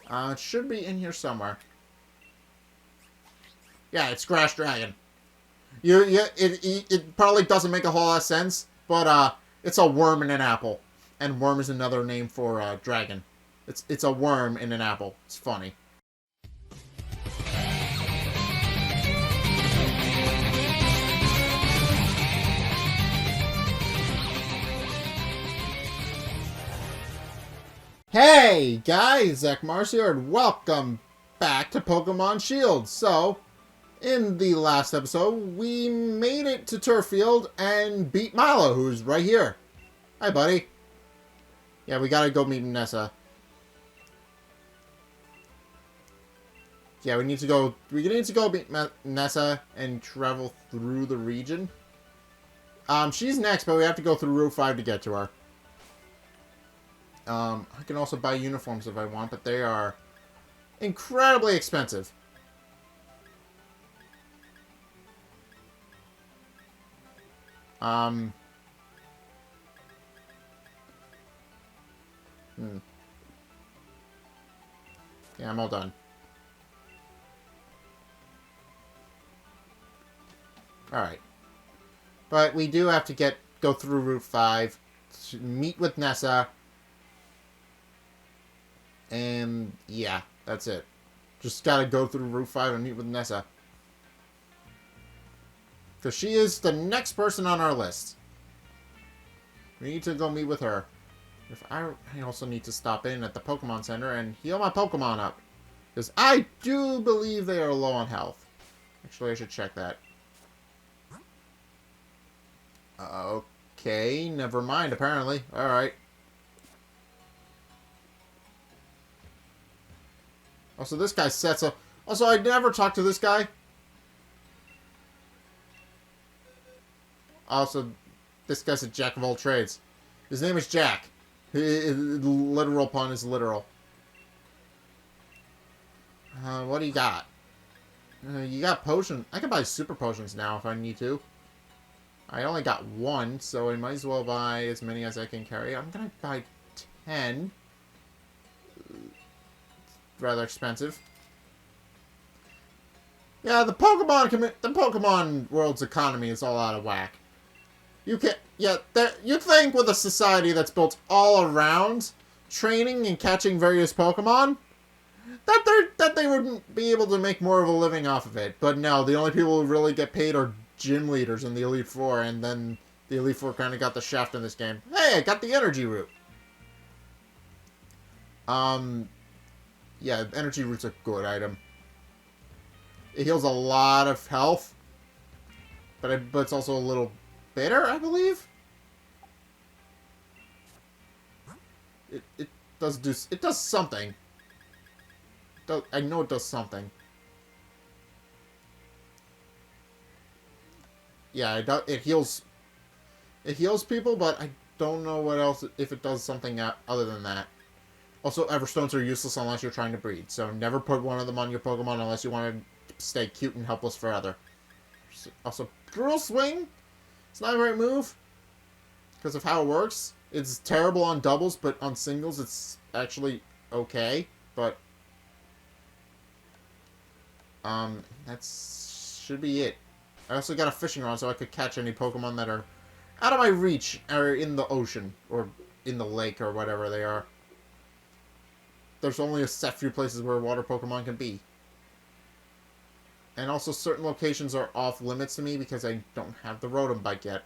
It should be in here somewhere. Yeah, it's Grass Dragon. It probably doesn't make a whole lot of sense, but it's a worm in an apple, and worm is another name for dragon. It's a worm in an apple. It's funny. Hey guys, Zack here, and welcome back to Pokemon Shield. So, in the last episode, we made it to Turffield and beat Milo, who's right here. Hi, buddy. Yeah, we gotta go meet Nessa. Yeah, we need to go meet Nessa and travel through the region. She's next, but we have to go through Route 5 to get to her. I can also buy uniforms if I want, but they are incredibly expensive. Yeah, I'm all done. Alright. But we do have to go through Route 5 to meet with Nessa. And yeah, that's it. Just gotta go through Route 5 and meet with Nessa. Because she is the next person on our list. We need to go meet with her. I also need to stop in at the Pokemon Center and heal my Pokemon up. Because I do believe they are low on health. Actually, I should check that. Okay, never mind, apparently. Alright. Also, this guy sets up... Also, I never talked to this guy. Also, this guy's a jack of all trades. His name is Jack. Literal pun is literal. What do you got? You got potion. I can buy super potions now if I need to. I only got one, so I might as well buy as many as I can carry. I'm gonna buy 10. Rather expensive. Yeah, the Pokemon world's economy is all out of whack. You'd think with a society that's built all around training and catching various Pokemon, that they wouldn't be able to make more of a living off of it. But no, the only people who really get paid are gym leaders in the Elite Four, and then the Elite Four kind of got the shaft in this game. Hey, I got the energy root. Yeah, energy root's a good item. It heals a lot of health, but it's also a little bitter, I believe. It does something. I know it does something. Yeah, it heals people, but I don't know what else, if it does something other than that. Also, Everstones are useless unless you're trying to breed, so never put one of them on your Pokemon unless you want to stay cute and helpless forever. Also, Drill Swing! It's not a great move, because of how it works. It's terrible on doubles, but on singles it's actually okay, but... that should be it. I also got a fishing rod so I could catch any Pokemon that are out of my reach, or in the ocean, or in the lake, or whatever they are. There's only a set few places where water Pokemon can be. And also certain locations are off limits to me because I don't have the Rotom bike yet.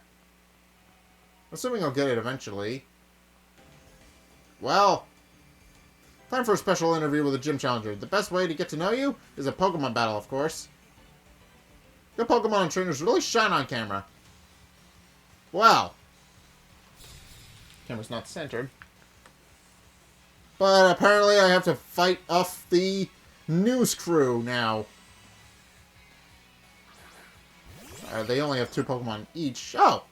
Assuming I'll get it eventually. Well, time for a special interview with a gym challenger. The best way to get to know you is a Pokemon battle, of course. Good Pokemon and trainers really shine on camera. Wow. Camera's not centered. But apparently I have to fight off the news crew now. They only have 2 Pokemon each. Oh!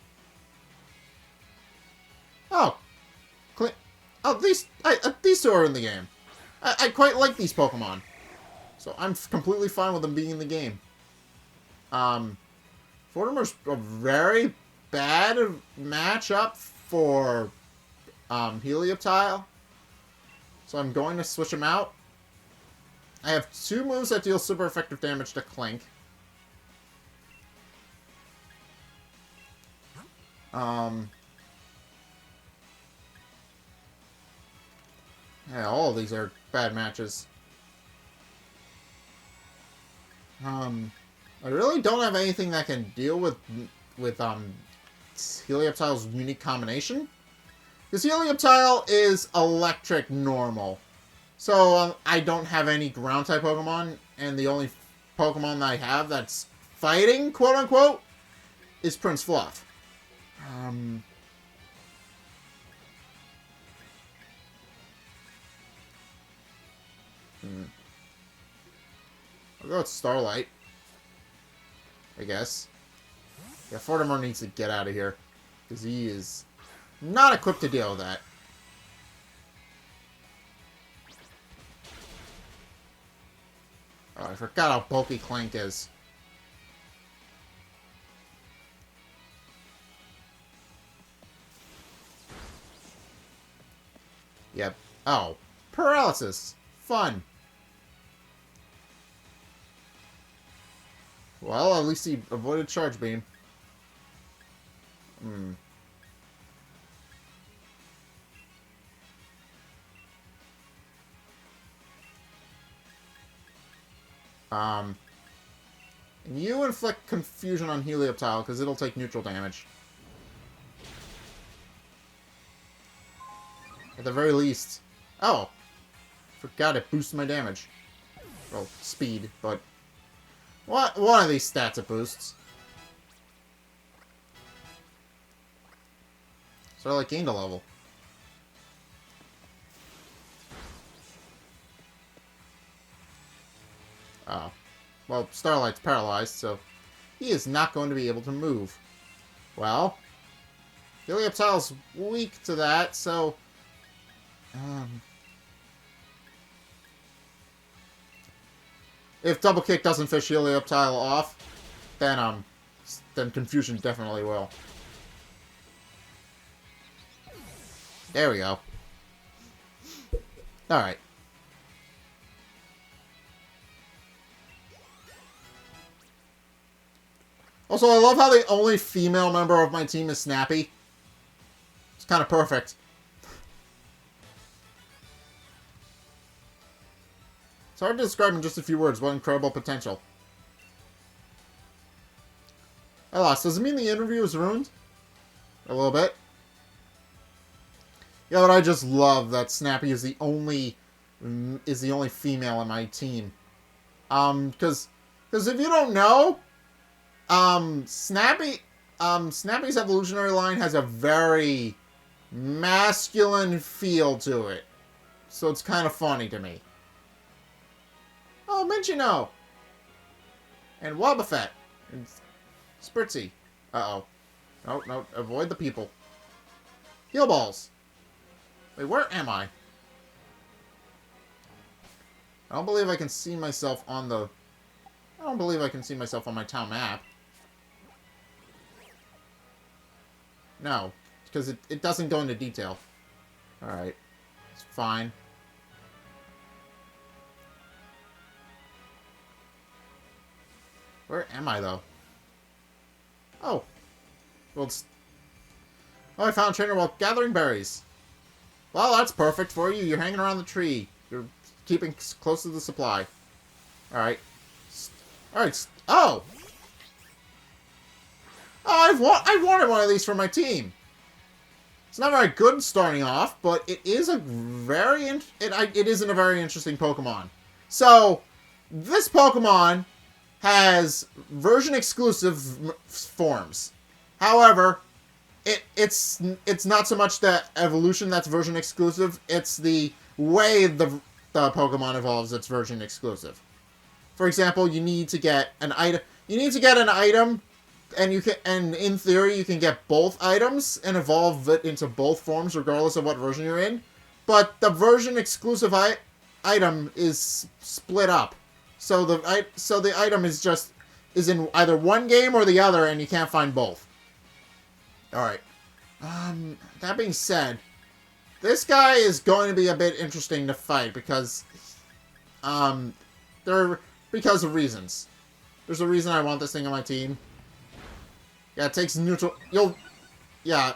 Oh! These 2 are in the game. I quite like these Pokemon. So I'm completely fine with them being in the game. Fortimer's a very bad matchup for Helioptile. So I'm going to switch him out. I have 2 moves that deal super effective damage to Clink. Yeah, all of these are bad matches. I really don't have anything that can deal with Helioptile's unique combination. Because Helioptile is electric normal. So, I don't have any ground-type Pokemon, and the only Pokemon that I have that's fighting, quote-unquote, is Prince Fluff. I'll go with Starlight, I guess. Yeah, Fortimore needs to get out of here, because he is not equipped to deal with that. Oh, I forgot how bulky Clank is. Yep. Oh, paralysis. Fun. Well, at least he avoided Charge Beam. And you inflict confusion on Helioptile, because it'll take neutral damage. At the very least. Oh! Forgot it boosts my damage. Well, speed, but... one of these stats it boosts. So I like gained a level. Oh. Well, Starlight's paralyzed, so he is not going to be able to move. Well, Helioptile's weak to that, so... if Double Kick doesn't fish Helioptile off, then Confusion definitely will. There we go. Alright. Also, I love how the only female member of my team is Snappy. It's kind of perfect. It's hard to describe in just a few words what incredible potential. I lost. Does it mean the interview is ruined? A little bit. Yeah, but I just love that Snappy is the only female in my team. Because if you don't know, Snappy's evolutionary line has a very masculine feel to it. So it's kind of funny to me. Oh, Minchino! And Wobbuffet. And Spritzy. Uh-oh. No, avoid the people. Heal Balls. Wait, where am I? I don't believe I can see myself on the... I don't believe I can see myself on my town map. No, because it doesn't go into detail. Alright. It's fine. Where am I, though? Oh. Well, it's... Oh, I found a trainer while gathering berries. Well, that's perfect for you. You're hanging around the tree. You're keeping close to the supply. Alright. Alright. Oh! Oh, I wanted one of these for my team. It's not very good starting off, but it is a very... it isn't a very interesting Pokemon. So, this Pokemon has version-exclusive forms. However, it's not so much the evolution that's version-exclusive, it's the way the Pokemon evolves that's version-exclusive. For example, you need to get an item... and in theory, you can get both items and evolve it into both forms, regardless of what version you're in. But the version-exclusive item is split up. So the item is in either one game or the other, and you can't find both. Alright. That being said, this guy is going to be a bit interesting to fight, because, They're because of reasons. There's a reason I want this thing on my team. Yeah, it takes neutral... Yeah,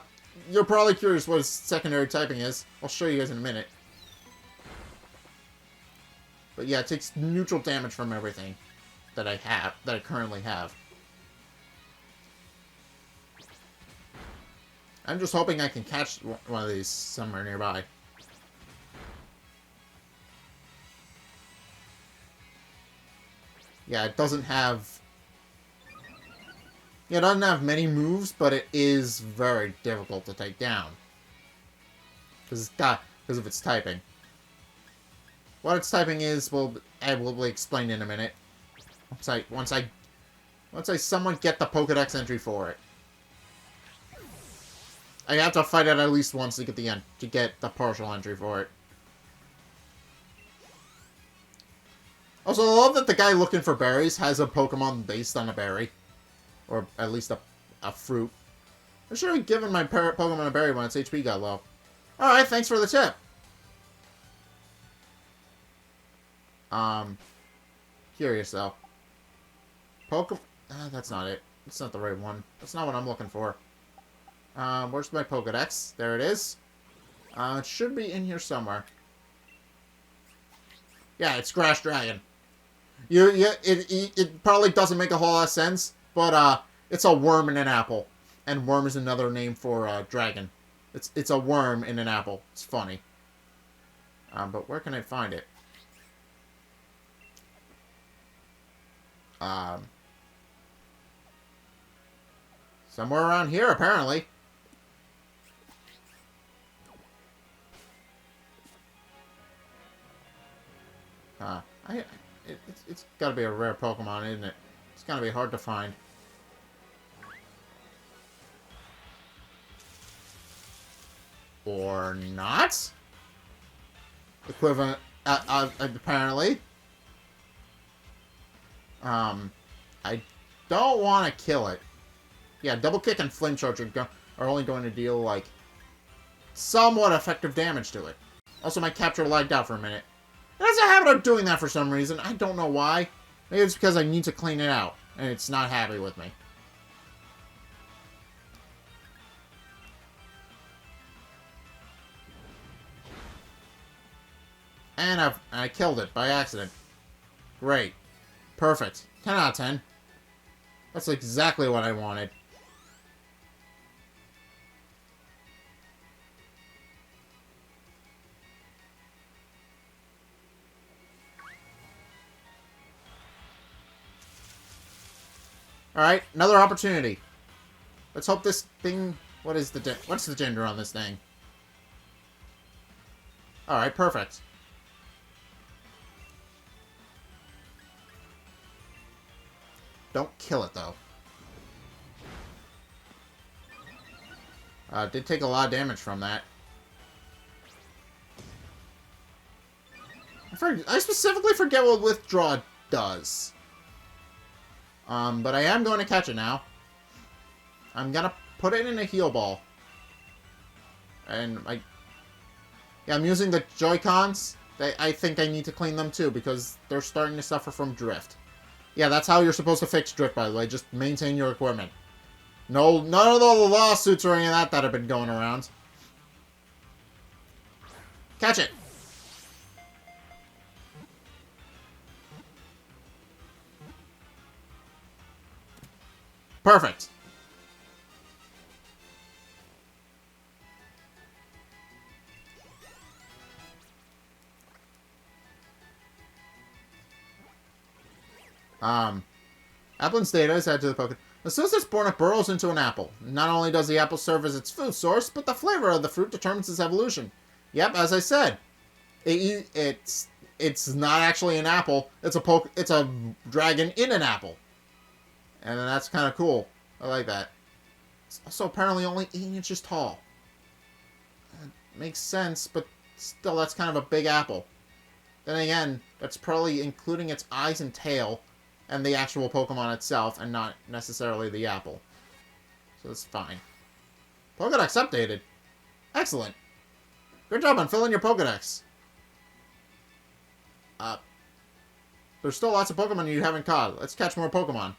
you're probably curious what his secondary typing is. I'll show you guys in a minute. But yeah, it takes neutral damage from everything that I currently have. I'm just hoping I can catch one of these somewhere nearby. Yeah, it doesn't have... Yeah, it doesn't have many moves, but it is very difficult to take down. Because of its typing. What its typing is, I will explain in a minute. Once I somewhat get the Pokedex entry for it. I have to fight it at least once to get the partial entry for it. Also, I love that the guy looking for berries has a Pokemon based on a berry. Or at least a fruit. I should have given my Pokemon a berry when its HP got low. Alright, thanks for the tip. Curious though. That's not it. That's not the right one. That's not what I'm looking for. Where's my Pokedex? There it is. It should be in here somewhere. Yeah, it's Grass Dragon. It probably doesn't make a whole lot of sense, but it's a worm in an apple, and worm is another name for dragon. It's a worm in an apple. It's funny. But where can I find it? Somewhere around here, apparently. It's got to be a rare Pokemon, isn't it? It's going to be hard to find. Or not? Equivalent, apparently. I don't want to kill it. Yeah, Double Kick and Flame Charge are only going to deal, like, somewhat effective damage to it. Also, my capture lagged out for a minute. It has a habit of doing that for some reason. I don't know why. Maybe it's because I need to clean it out, and it's not happy with me. And I killed it by accident. Great. Perfect. 10 out of 10. That's exactly what I wanted. Alright, another opportunity. Let's hope this thing... what's the gender on this thing? Alright, perfect. Don't kill it, though. Did take a lot of damage from that. I specifically forget what Withdraw does. But I am going to catch it now. I'm gonna put it in a heal ball. And yeah, I'm using the Joy-Cons. I think I need to clean them too, because they're starting to suffer from drift. Yeah, that's how you're supposed to fix drift, by the way. Just maintain your equipment. No, none of the lawsuits or any of that have been going around. Catch it! Perfect. Applin's data is added to the Pokemon. As soon as it's born, it burrows into an apple. Not only does the apple serve as its food source, but the flavor of the fruit determines its evolution. Yep, as I said, it's not actually an apple. It's a dragon in an apple, and that's kind of cool. I like that. It's also apparently only 8 inches tall. Makes sense, but still, that's kind of a big apple. Then again, that's probably including its eyes and tail, and the actual Pokemon itself, and not necessarily the apple. So that's fine. Pokedex updated. Excellent. Good job on filling your Pokedex. There's still lots of Pokemon you haven't caught. Let's catch more Pokemon.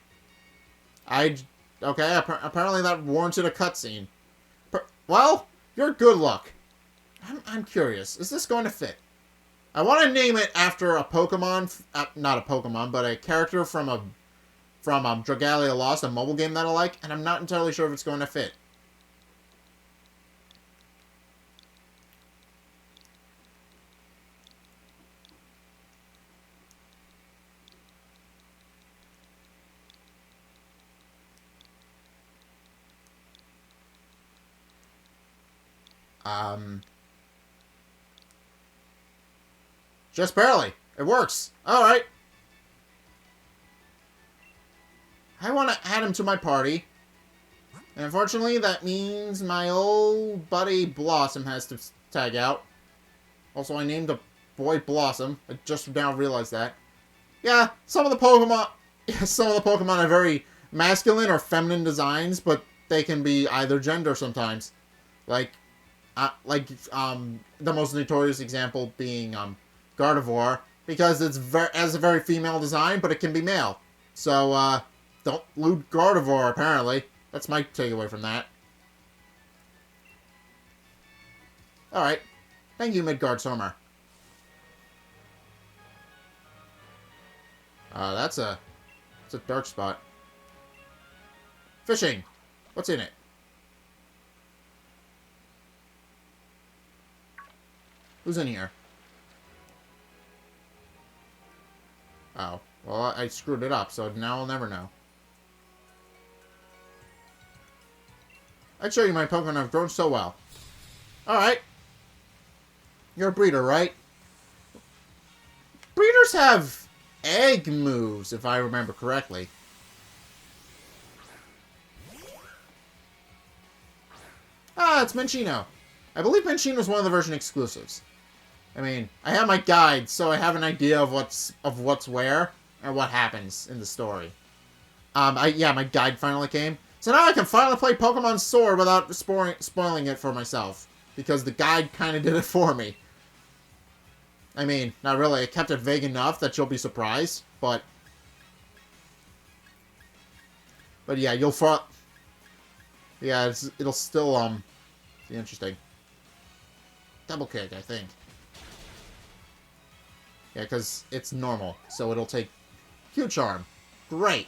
Okay, apparently that warranted a cutscene. Well, you're good luck. I'm curious. Is this going to fit? I want to name it after a Pokemon, not a Pokemon, but a character from Dragalia Lost, a mobile game that I like, and I'm not entirely sure if it's going to fit. Just barely. It works. Alright. I want to add him to my party. And unfortunately, that means my old buddy Blossom has to tag out. Also, I named the boy Blossom. I just now realized that. Yeah, some of the Pokemon are very masculine or feminine designs, but they can be either gender sometimes. Like the most notorious example being Gardevoir, because it's has a very female design, but it can be male. So don't loot Gardevoir. Apparently, that's my takeaway from that. All right, thank you, Midgardsormr. That's a dark spot. Fishing. What's in it? Who's in here? Oh. Well, I screwed it up, so now I'll never know. I'd show you my Pokemon have grown so well. Alright. You're a breeder, right? Breeders have egg moves, if I remember correctly. Ah, it's Minccino. I believe Minccino is one of the version exclusives. I mean, I have my guide, so I have an idea of what's where and what happens in the story. Yeah, my guide finally came. So now I can finally play Pokemon Sword without spoiling it for myself. Because the guide kind of did it for me. I mean, not really. It kept it vague enough that you'll be surprised, but yeah, yeah, it'll still be interesting. Double kick, I think. Yeah, because it's normal, so it'll take Q-Charm. Great.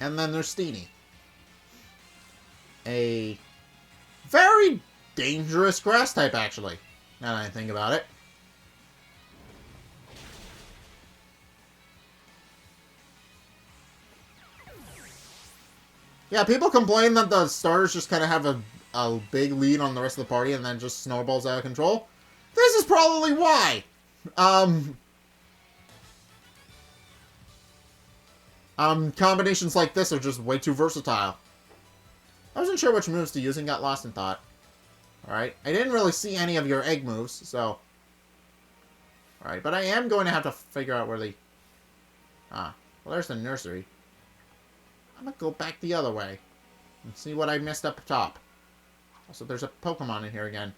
And then there's Steenie. A very dangerous grass type, actually, now that I think about it. Yeah, people complain that the starters just kind of have a big lead on the rest of the party and then just snowballs out of control. This is probably why. Combinations like this are just way too versatile. I wasn't sure which moves to use and got lost in thought. Alright, I didn't really see any of your egg moves, so... Alright, but I am going to have to figure out where the... Ah, well there's the nursery. I'm gonna go back the other way and see what I missed up top. Also, there's a Pokemon in here again.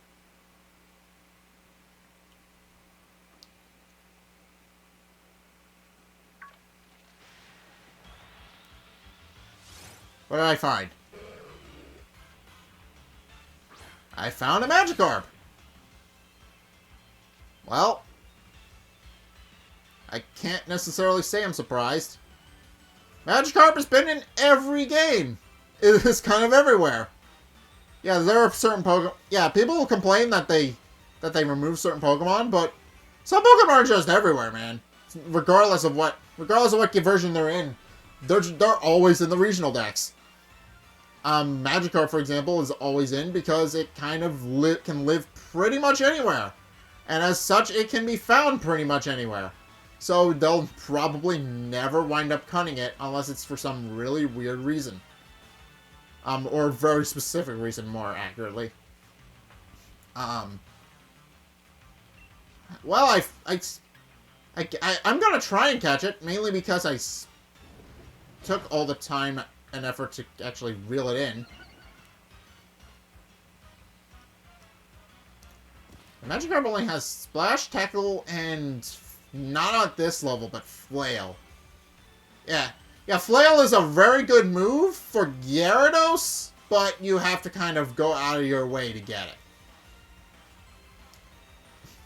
What did I find? I found a Magikarp! Well, I can't necessarily say I'm surprised. Magikarp has been in every game! It is kind of everywhere. Yeah, there are certain Pokemon... Yeah, people will complain that they remove certain Pokemon, but some Pokemon are just everywhere, man. Regardless of what version they're in, they're always in the regional decks. Magikarp, for example, is always in because it kind of can live pretty much anywhere. And as such, it can be found pretty much anywhere. So they'll probably never wind up cutting it unless it's for some really weird reason. Or a very specific reason, more accurately. Well, I'm gonna try and catch it, mainly because took all the time and effort to actually reel it in. The Magikarp only has Splash, Tackle, and not at this level, but Flail. Yeah. Yeah, Flail is a very good move for Gyarados, but you have to kind of go out of your way to get it.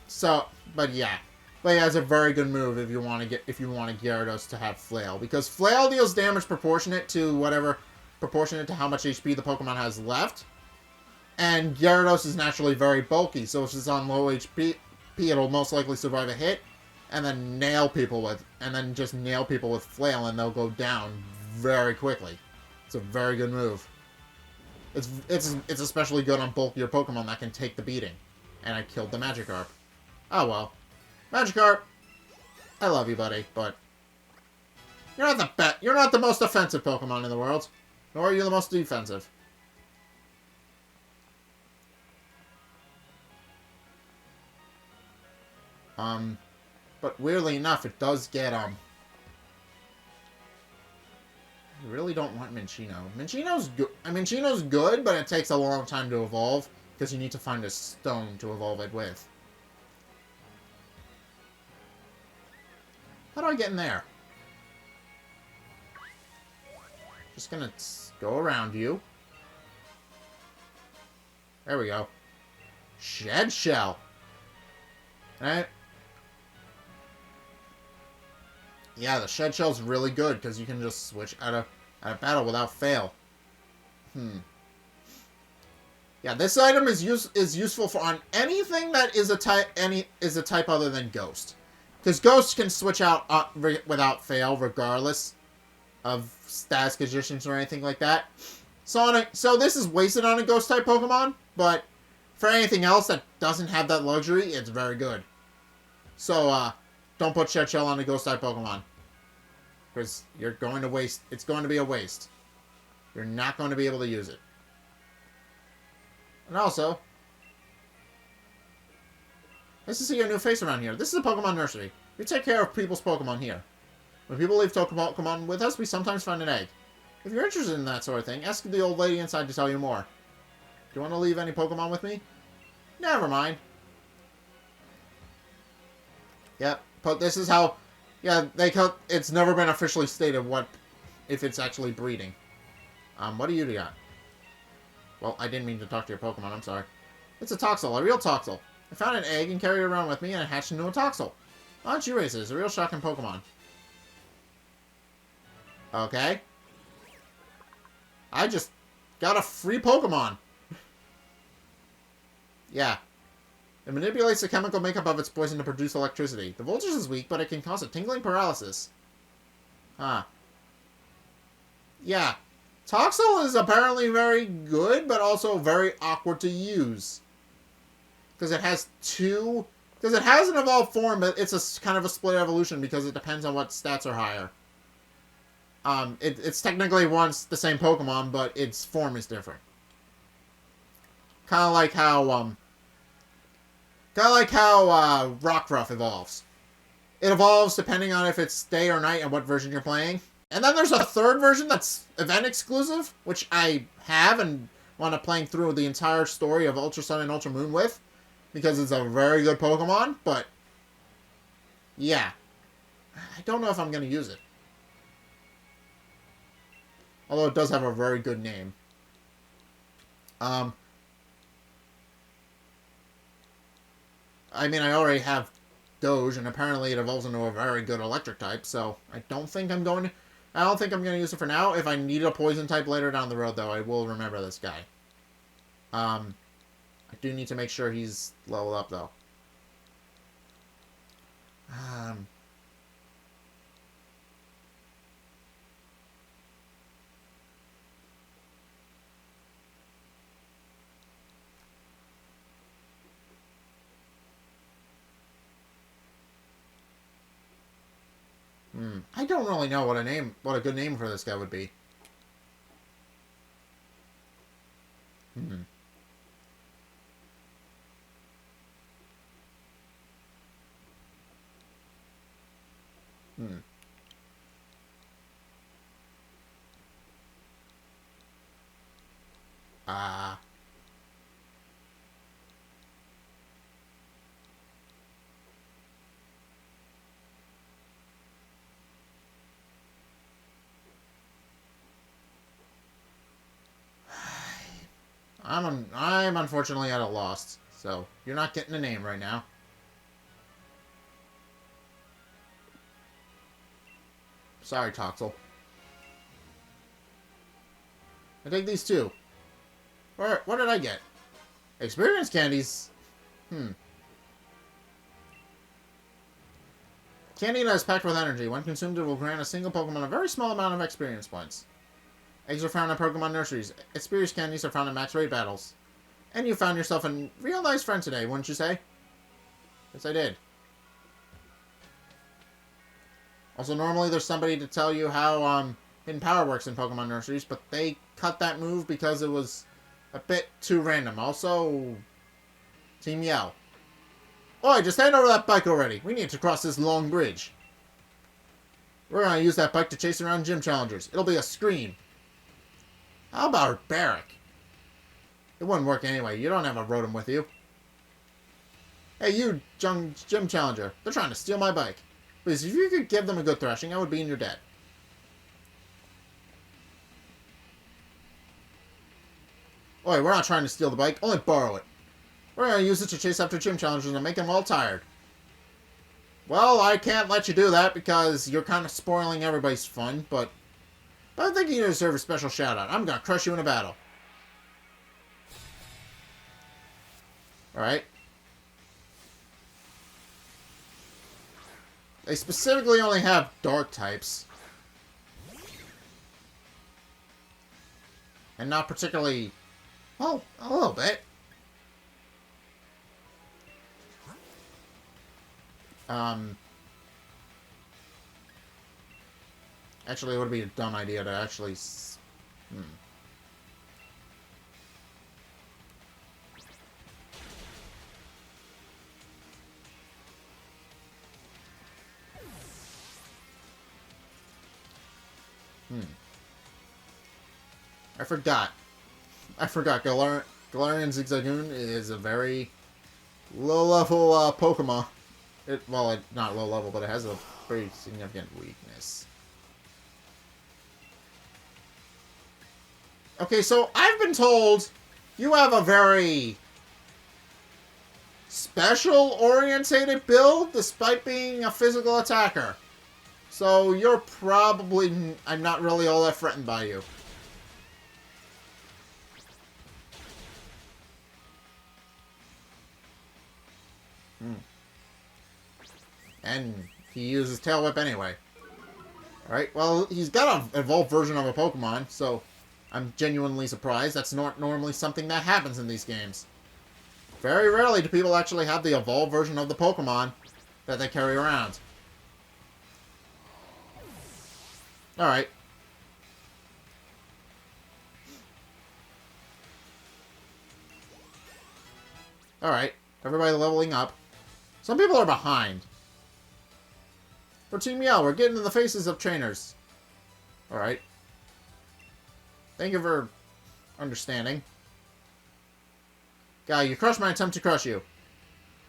So, but yeah. But yeah, it's a very good move if you want Gyarados to have Flail. Because Flail deals damage proportionate to how much HP the Pokemon has left. And Gyarados is naturally very bulky, so if it's on low HP, it'll most likely survive a hit, and then just nail people with Flail, and they'll go down very quickly. It's a very good move. It's especially good on bulkier Pokemon that can take the beating. And I killed the Magikarp. Oh well. Magikarp, I love you, buddy, but you're not the most offensive Pokemon in the world, nor are you the most defensive. But weirdly enough, it does get, I really don't want Minccino. Minccino's good, but it takes a long time to evolve, because you need to find a stone to evolve it with. How do I get in there? Just gonna go around you. There we go. Shed Shell. Alright. Yeah, the Shed Shell's really good because you can just switch out of battle without fail. Yeah, this item is useful on anything that is a type other than Ghost, because Ghost can switch out without fail regardless of status conditions or anything like that. So this is wasted on a Ghost type Pokemon, but for anything else that doesn't have that luxury, it's very good. So don't put Shed Shell on a Ghost type Pokemon, because you're going to waste. It's going to be a waste. You're not going to be able to use it. And also, nice to see your new face around here. This is a Pokemon nursery. We take care of people's Pokemon here. When people leave Pokemon with us, we sometimes find an egg. If you're interested in that sort of thing, ask the old lady inside to tell you more. Do you want to leave any Pokemon with me? Never mind. Yep, but this is how... Yeah, it's never been officially stated if it's actually breeding. What do you got? Well, I didn't mean to talk to your Pokemon, I'm sorry. It's a Toxel, a real Toxel. I found an egg and carried it around with me, and it hatched into a Toxel. Why don't you raise it? It's a real shocking Pokemon. Okay. I just got a free Pokemon. Yeah. It manipulates the chemical makeup of its poison to produce electricity. The voltage is weak, but it can cause a tingling paralysis. Huh. Yeah. Toxel is apparently very good, but also very awkward to use. Because it has because it has an evolved form, but it's a kind of a split evolution because it depends on what stats are higher. It's technically the same Pokemon, but its form is different. Kind of like how Rockruff evolves. It evolves depending on if it's day or night and what version you're playing. And then there's a third version that's event exclusive, which I have and wound up playing through the entire story of Ultra Sun and Ultra Moon with, because it's a very good Pokemon, but yeah. I don't know if I'm going to use it. Although it does have a very good name. I mean, I already have Doge, and apparently it evolves into a very good electric type, so I don't think I'm going to use it for now. If I need a poison type later down the road, though, I will remember this guy. I do need to make sure he's leveled up, though. I don't really know what a good name for this guy would be. I'm unfortunately at a loss. So, you're not getting a name right now. Sorry, Toxel. I take these too. What did I get? Experience candies? Candy that is packed with energy. When consumed, it will grant a single Pokemon a very small amount of experience points. Eggs are found in Pokemon nurseries. Experience candies are found in max raid battles. And you found yourself a real nice friend today, wouldn't you say? Yes, I did. Also, normally there's somebody to tell you how Hidden Power works in Pokemon nurseries, but they cut that move because it was a bit too random. Also, Team Yell. Oi, just hand over that bike already. We need to cross this long bridge. We're going to use that bike to chase around gym challengers. It'll be a scream. How about Barrack? It wouldn't work anyway. You don't have a Rotom with you. Hey, you, gym challenger. They're trying to steal my bike. Please, if you could give them a good thrashing, I would be in your debt. Oi, we're not trying to steal the bike. Only borrow it. We're going to use it to chase after gym challengers and make them all tired. Well, I can't let you do that because you're kind of spoiling everybody's fun, but I think you deserve a special shout-out. I'm going to crush you in a battle. Alright. They specifically only have dark types. And not particularly... well, a little bit. Actually, it would be a dumb idea to actually... I forgot. Galarian Zigzagoon is a very low-level Pokemon. Well, not low-level, but it has a pretty significant weakness. Okay, so I've been told you have a very special-orientated build despite being a physical attacker. So you're probably... I'm not really all that threatened by you. And he uses Tail Whip anyway. Alright, well, he's got an evolved version of a Pokemon, so I'm genuinely surprised. That's not normally something that happens in these games. Very rarely do people actually have the evolved version of the Pokemon that they carry around. Alright. Alright, everybody leveling up. Some people are behind. For Team Yell, we're getting in the faces of trainers. Alright. Thank you for understanding. Guy, you crushed my attempt to crush you.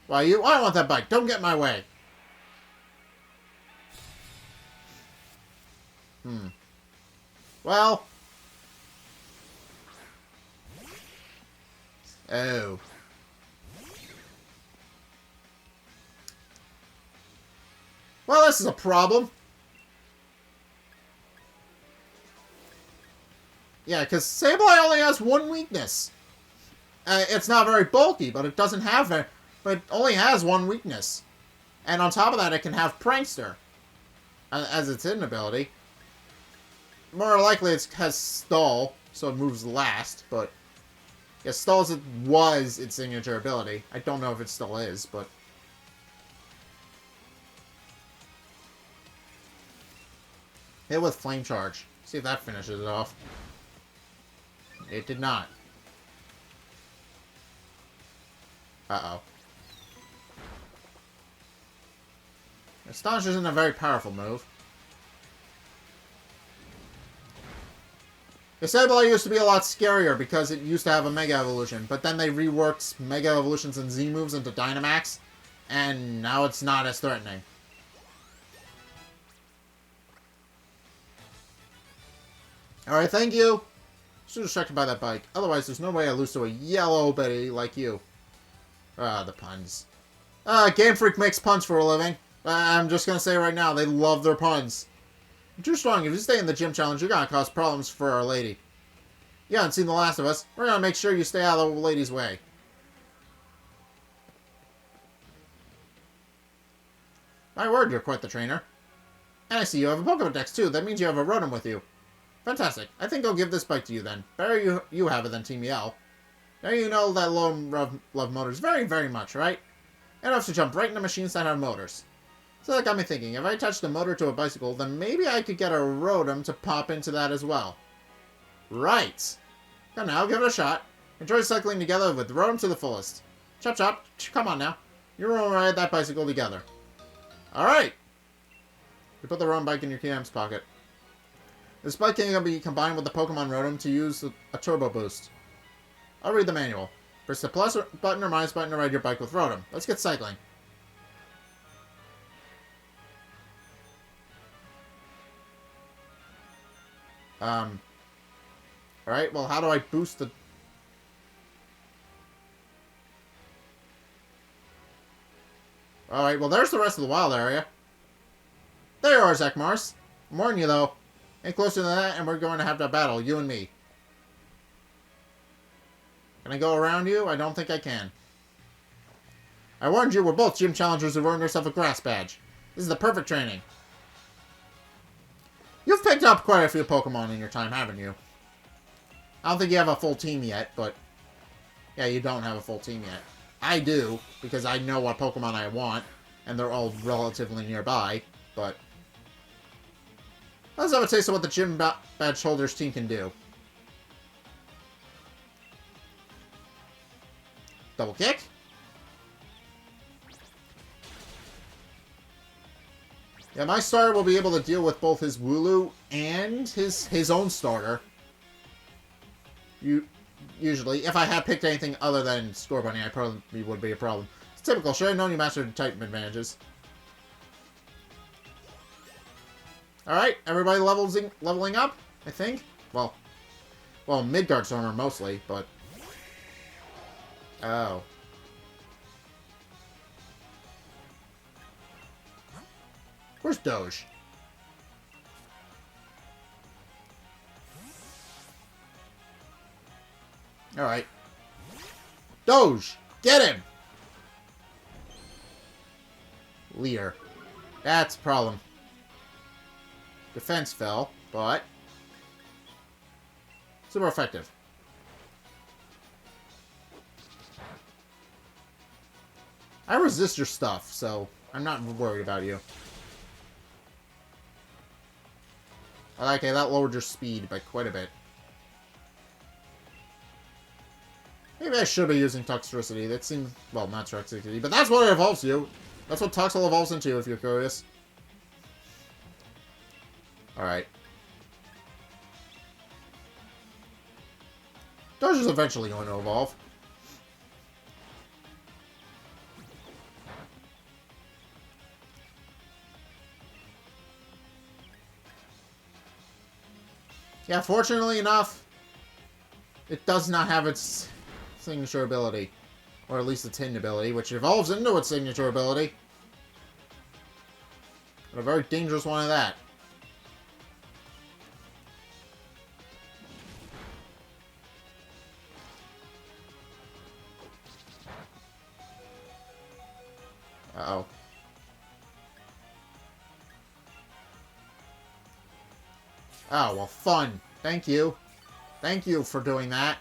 Why, you? I want that bike. Don't get in my way. Well. Oh. Well, this is a problem. Yeah, because Sableye only has one weakness. It's not very bulky, but it doesn't have it. But it only has one weakness. And on top of that, it can have Prankster as its hidden ability. More likely it has Stall, so it moves last, but... yeah, Stall was its signature ability. I don't know if it still is, but... hit with Flame Charge. See if that finishes it off. It did not. Uh-oh. Astonish isn't a very powerful move. The Sableye used to be a lot scarier because it used to have a Mega Evolution, but then they reworked Mega Evolutions and Z moves into Dynamax, and now it's not as threatening. Alright, thank you. So distracted by that bike. Otherwise, there's no way I lose to a yellow Betty like you. Ah, the puns. Game Freak makes puns for a living. I'm just gonna say right now, they love their puns. You're too strong. If you stay in the gym challenge, you're gonna cause problems for Our Lady. You haven't seen The Last of Us. We're gonna make sure you stay out of the lady's way. My word, you're quite the trainer. And I see you have a Pokemon Dex too. That means you have a Rotom with you. Fantastic. I think I'll give this bike to you then. Better you have it than Team Yell. Now you know that low love motors very, very much, right? Enough to jump right into machines that have motors. So that got me thinking, if I attached a motor to a bicycle, then maybe I could get a Rotom to pop into that as well. Right. Come now, give it a shot. Enjoy cycling together with Rotom to the fullest. Chop chop, come on now. You're gonna ride that bicycle together. Alright. You put the Rotom bike in your KM's pocket. This bike can be combined with the Pokemon Rotom to use a turbo boost. I'll read the manual. Press the plus button or minus button to ride your bike with Rotom. Let's get cycling. Alright, well, how do I boost the... Alright, well, there's the rest of the wild area. There you are, Zack Mars. I'm warning you, though. Ain't closer than that, and we're going to have to battle, you and me. Can I go around you? I don't think I can. I warned you, we're both gym challengers who've earned yourself a grass badge. This is the perfect training. You've picked up quite a few Pokemon in your time, haven't you? I don't think you have a full team yet, but... Yeah, you don't have a full team yet. I do, because I know what Pokemon I want, and they're all relatively nearby, but... Let's have a taste of what the Gym Badge Holders team can do. Double kick. Yeah, my starter will be able to deal with both his Wooloo and his own starter. Usually, if I had picked anything other than Scorbunny, I probably would be a problem. It's typical. Should have known you mastered the type advantages. Alright, everybody leveling up, I think. Well, Midgardsormr mostly, but... Oh. Where's Doge? Alright. Doge! Get him! Leer. That's a problem. Defense fell, but... super effective. I resist your stuff, so I'm not worried about you. Okay, that lowered your speed by quite a bit. Maybe I should be using Toxtricity. That seems... well, not Toxtricity, but that's what it evolves you. That's what Toxel evolves into, if you're curious. Alright. Doge is eventually going to evolve. Yeah, fortunately enough, it does not have its signature ability. Or at least its hidden ability, which evolves into its signature ability. But a very dangerous one at that. Uh-oh. Oh, well, fun. Thank you. Thank you for doing that.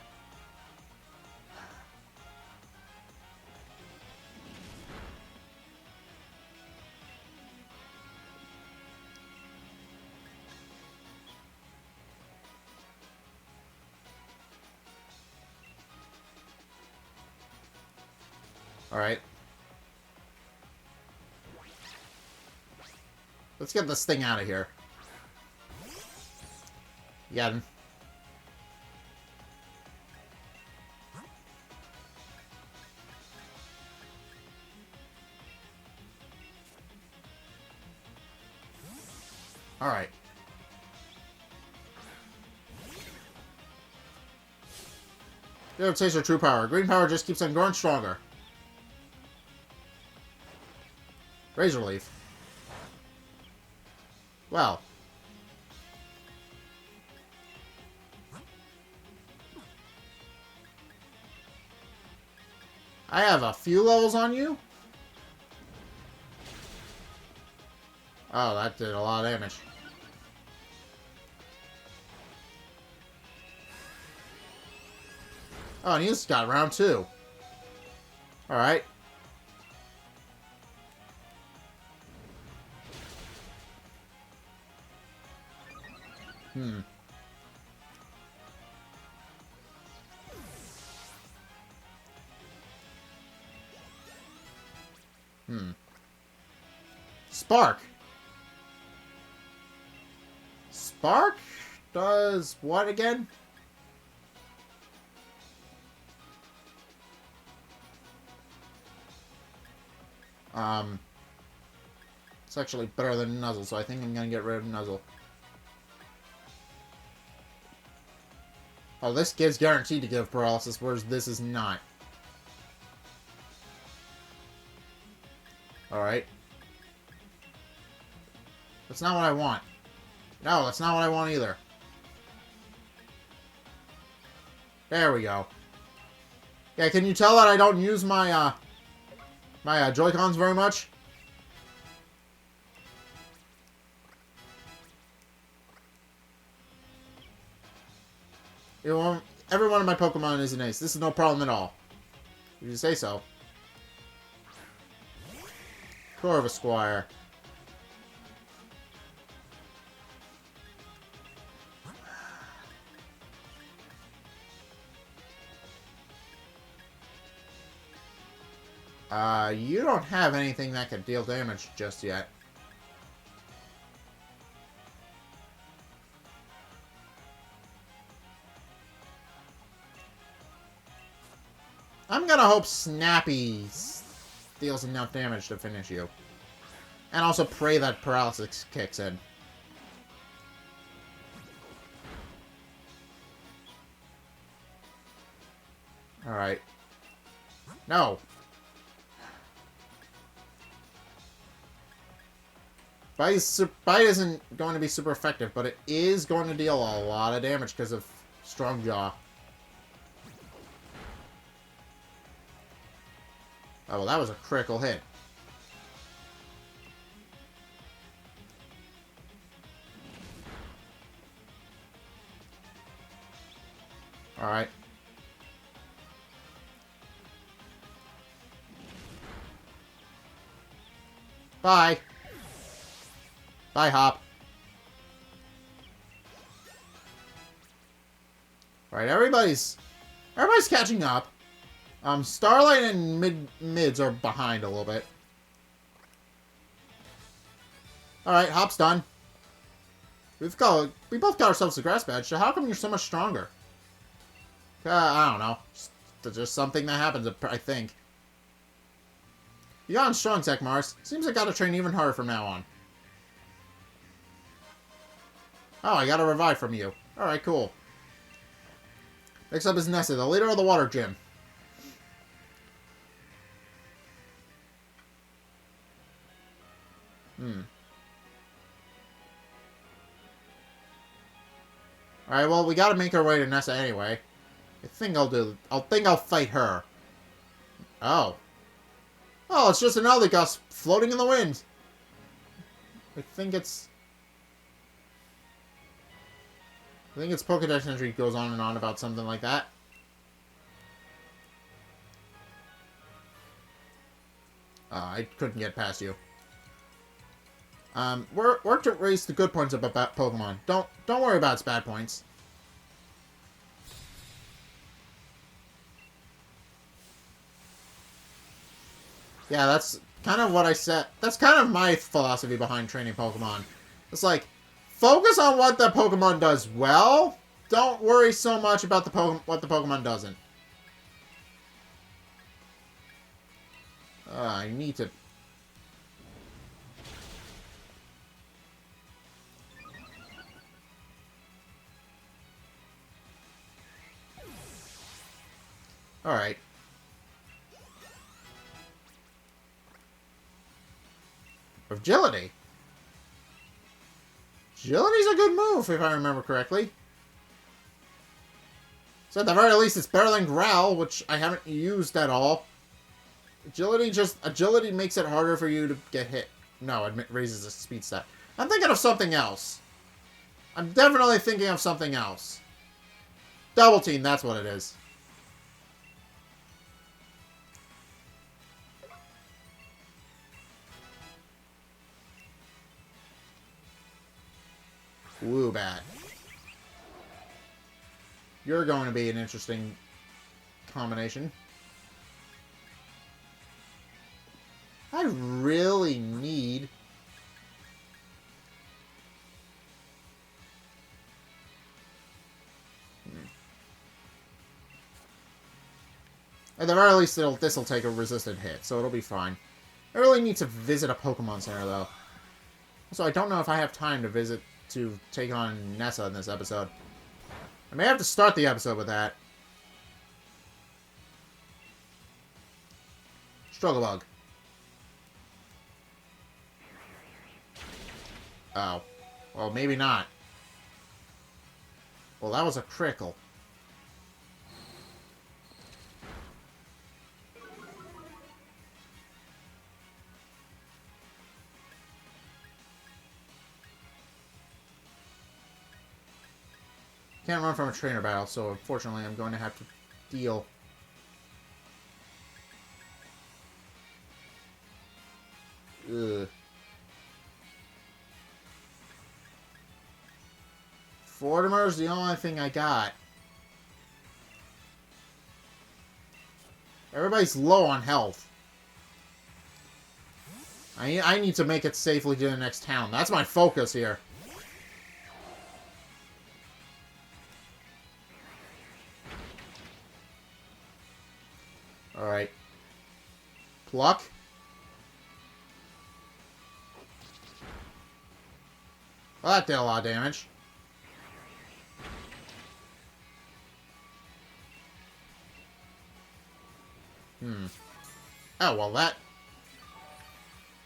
Alright. Let's get this thing out of here. Yeah. Alright. You have taste your true power. Green power just keeps on growing stronger. Razor Leaf. Well. I have a few levels on you? Oh, that did a lot of damage. Oh, and he's got round 2. Alright. Hmm. Spark! Spark does what again? It's actually better than Nuzzle, so I think I'm gonna get rid of Nuzzle. Oh, this gives guaranteed to give paralysis, whereas this is not. Alright. That's not what I want. No, that's not what I want either. There we go. Yeah, can you tell that I don't use my, Joy-Cons very much? You know, every one of my Pokemon is an ace. This is no problem at all. If you say so. Corvisquire. You don't have anything that can deal damage just yet. I'm gonna hope Snappy deals enough damage to finish you. And also pray that paralysis kicks in. Alright. No! Bite isn't going to be super effective, but it is going to deal a lot of damage because of Strong Jaw. Oh, well, that was a critical hit. Alright. Bye. Bye, Hop. Alright, everybody's catching up. Starlight and Mids are behind a little bit. Alright, Hop's done. We both got ourselves a grass badge, so how come you're so much stronger? I don't know. Just something that happens, I think. You got on strong, Zack Mars. Seems I gotta train even harder from now on. Oh, I got a revive from you. Alright, cool. Next up is Nessa, the leader of the water gym. Alright, well, we gotta make our way to Nessa anyway. I think I'll fight her. Oh. Oh, it's just an Eldegoss floating in the wind. I think its Pokédex entry goes on and on about something like that. I couldn't get past you. Work to raise the good points about Pokemon. Don't worry about its bad points. Yeah, that's kind of what I said. That's kind of my philosophy behind training Pokemon. It's like, focus on what the Pokemon does well. Don't worry so much about what the Pokemon doesn't. I need to... Alright. Agility. Agility's a good move, if I remember correctly. So at the very least, it's better than Growl, which I haven't used at all. Agility makes it harder for you to get hit. No, it raises the speed stat. I'm thinking of something else. I'm definitely thinking of something else. Double Team, that's what it is. Woobat. You're going to be an interesting combination. I really need... At the very least, this will take a resistant hit, so it'll be fine. I really need to visit a Pokemon Center, though. So I don't know if I have time to take on Nessa in this episode. I may have to start the episode with that. Struggle Bug. Oh. Well, maybe not. Well, that was a critical. Can't run from a trainer battle, so unfortunately I'm going to have to deal. Ugh. Fortimer's the only thing I got. Everybody's low on health. I need to make it safely to the next town. That's my focus here. Alright. Pluck. Well, that did a lot of damage. Oh, well that...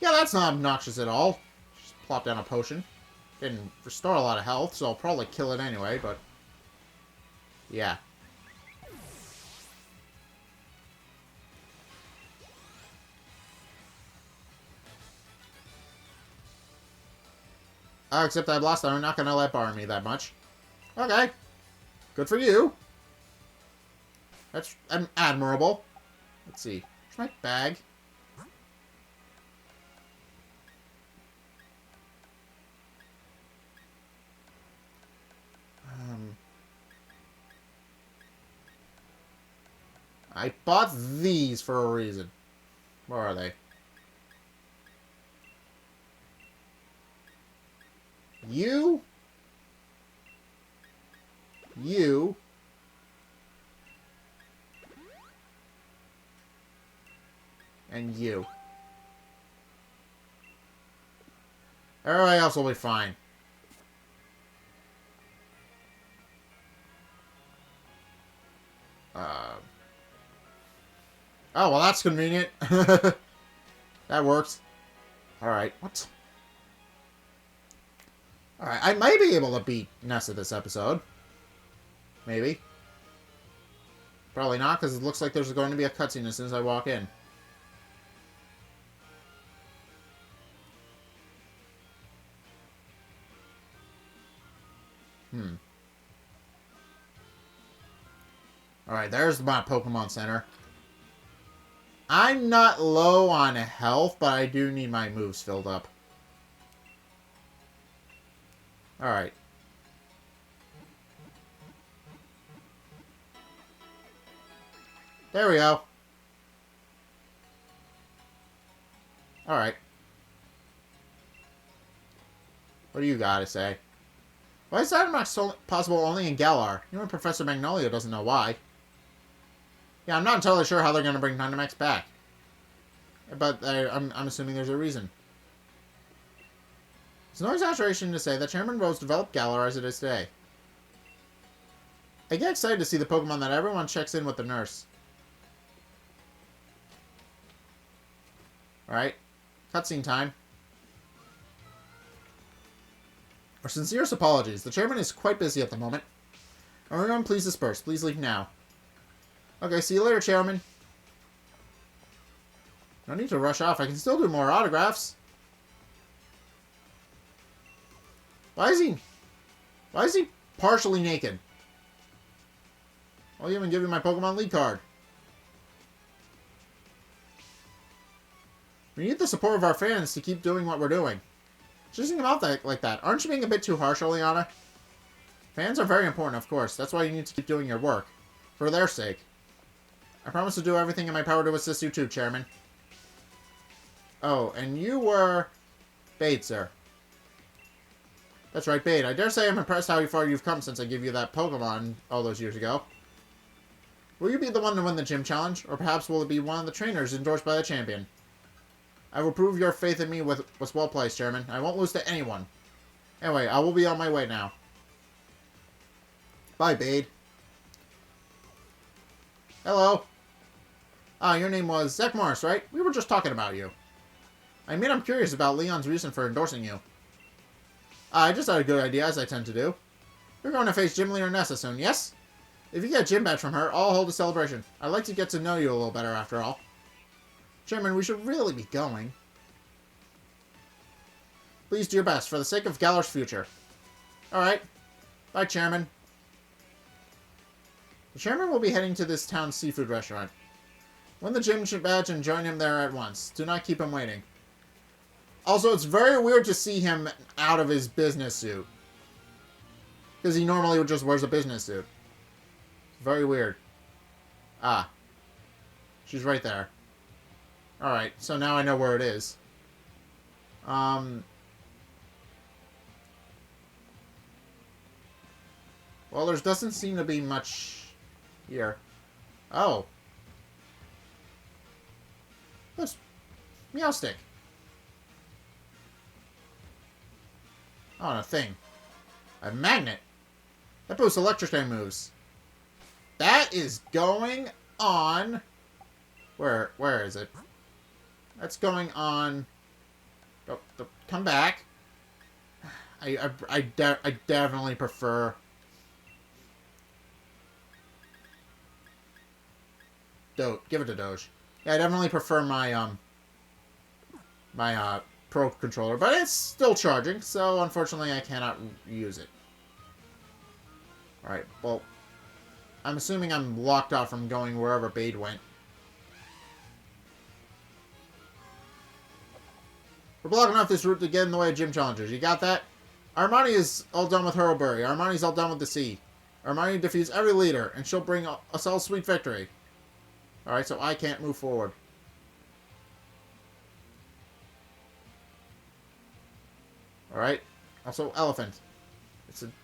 Yeah, that's not obnoxious at all. Just plop down a potion. Didn't restore a lot of health, so I'll probably kill it anyway, but... Yeah. Except I've lost, I'm not going to let bar me that much. Okay. Good for you. That's admirable. Let's see. Where's my bag? I bought these for a reason. Where are they? You. And you. Everybody else will be fine. Oh, well, that's convenient. That works. Alright, what? Alright, I might be able to beat Nessa this episode. Maybe. Probably not, because it looks like there's going to be a cutscene as soon as I walk in. Alright, there's my Pokemon Center. I'm not low on health, but I do need my moves filled up. Alright. There we go. Alright. What do you gotta say? Why is that not possible only in Galar? Even Professor Magnolia doesn't know why. Yeah, I'm not entirely sure how they're going to bring Dynamax back. But I'm assuming there's a reason. It's no exaggeration to say that Chairman Rose developed Galar as it is today. I get excited to see the Pokemon that everyone checks in with the nurse. Alright. Cutscene time. Our sincerest apologies. The chairman is quite busy at the moment. Everyone, please disperse. Please leave now. Okay, see you later, chairman. No need to rush off. I can still do more autographs. Why is he partially naked? I'll even give you my Pokemon League card. We need the support of our fans to keep doing what we're doing. Just think about that like that. Aren't you being a bit too harsh, Oleana? Fans are very important, of course. That's why you need to keep doing your work. For their sake. I promise to do everything in my power to assist you too, Chairman. Oh, and you were... Bade, sir. That's right, Bade. I dare say I'm impressed how far you've come since I gave you that Pokemon all those years ago. Will you be the one to win the gym challenge? Or perhaps will it be one of the trainers endorsed by the champion? I will prove your faith in me was well placed, Chairman. I won't lose to anyone. Anyway, I will be on my way now. Bye, Bade. Hello. Ah, your name was Zack Morris, right? We were just talking about you. I mean, I'm curious about Leon's reason for endorsing you. I just had a good idea, as I tend to do. You're going to face Gym Leader Nessa soon, yes? If you get a gym badge from her, I'll hold a celebration. I'd like to get to know you a little better, after all. Chairman, we should really be going. Please do your best, for the sake of Galar's future. Alright. Bye, Chairman. The Chairman will be heading to this town's seafood restaurant. Win the gym badge and join him there at once. Do not keep him waiting. Also, it's very weird to see him out of his business suit. Because he normally just wears a business suit. Very weird. Ah. She's right there. Alright, so now I know where it is. Well, there doesn't seem to be much here. Oh. That's Meowstick. Oh, and a thing. A magnet. That boosts electric moves. That is going on... Where is it? That's going on... Come back. I definitely prefer... Give it to Doge. Yeah, I definitely prefer my, Pro controller, but it's still charging, so unfortunately I cannot use it. Alright, well, I'm assuming I'm locked out from going wherever Bade went. We're blocking off this route to get in the way of gym challenges. You got that? Armani is all done with Hurlbury. Armani's all done with the sea. Armani defeats every leader, and she'll bring us all sweet victory. Alright, so I can't move forward. Alright. Also, elephant.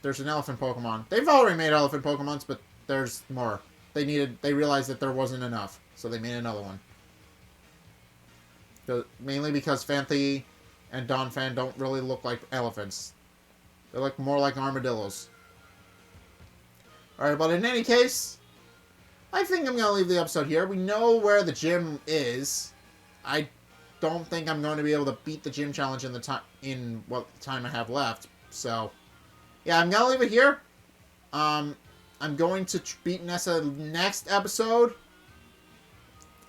There's an elephant Pokemon. They've already made elephant Pokemons, but there's more. They realized that there wasn't enough, so they made another one. Mainly because Phanpy and Donphan don't really look like elephants. They look more like armadillos. Alright, but in any case, I think I'm going to leave the episode here. We know where the gym is. I don't think I'm going to be able to beat the gym challenge in the time I have left. So, yeah, I'm going to leave it here. I'm going to beat Nessa next episode.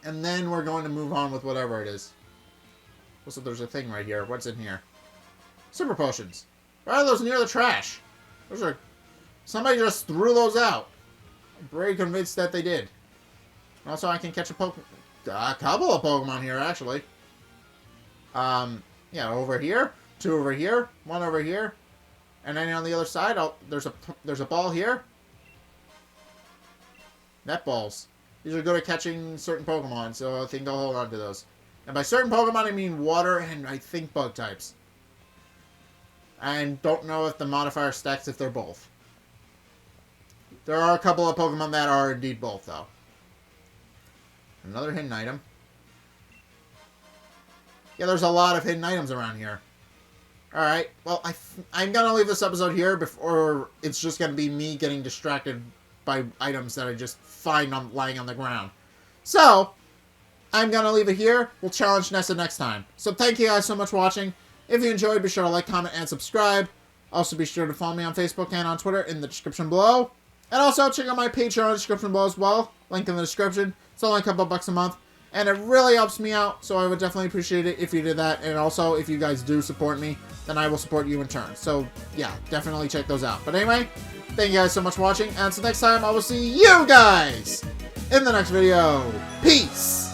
And then we're going to move on with whatever it is. Also, there's a thing right here. What's in here? Super potions. Why are those near the trash? Those are... Somebody just threw those out. I'm very convinced that they did. Also, I can catch a couple of Pokemon here, actually. Yeah, over here. 2 over here. 1 over here. And then on the other side, there's a ball here. Net balls. These are good at catching certain Pokemon, so I think I'll hold on to those. And by certain Pokemon, I mean water and I think bug types. And don't know if the modifier stacks if they're both. There are a couple of Pokemon that are indeed both, though. Another hidden item. Yeah, there's a lot of hidden items around here. Alright, well, I'm going to leave this episode here before it's just going to be me getting distracted by items that I just find lying on the ground. So, I'm going to leave it here. We'll challenge Nessa next time. So thank you guys so much for watching. If you enjoyed, be sure to like, comment, and subscribe. Also, be sure to follow me on Facebook and on Twitter in the description below. And also, check out my Patreon in the description below as well. Link in the description. It's only a couple bucks a month. And it really helps me out, so I would definitely appreciate it if you did that. And also, if you guys do support me, then I will support you in turn. So, yeah, definitely check those out. But anyway, thank you guys so much for watching. And until next time, I will see you guys in the next video. Peace!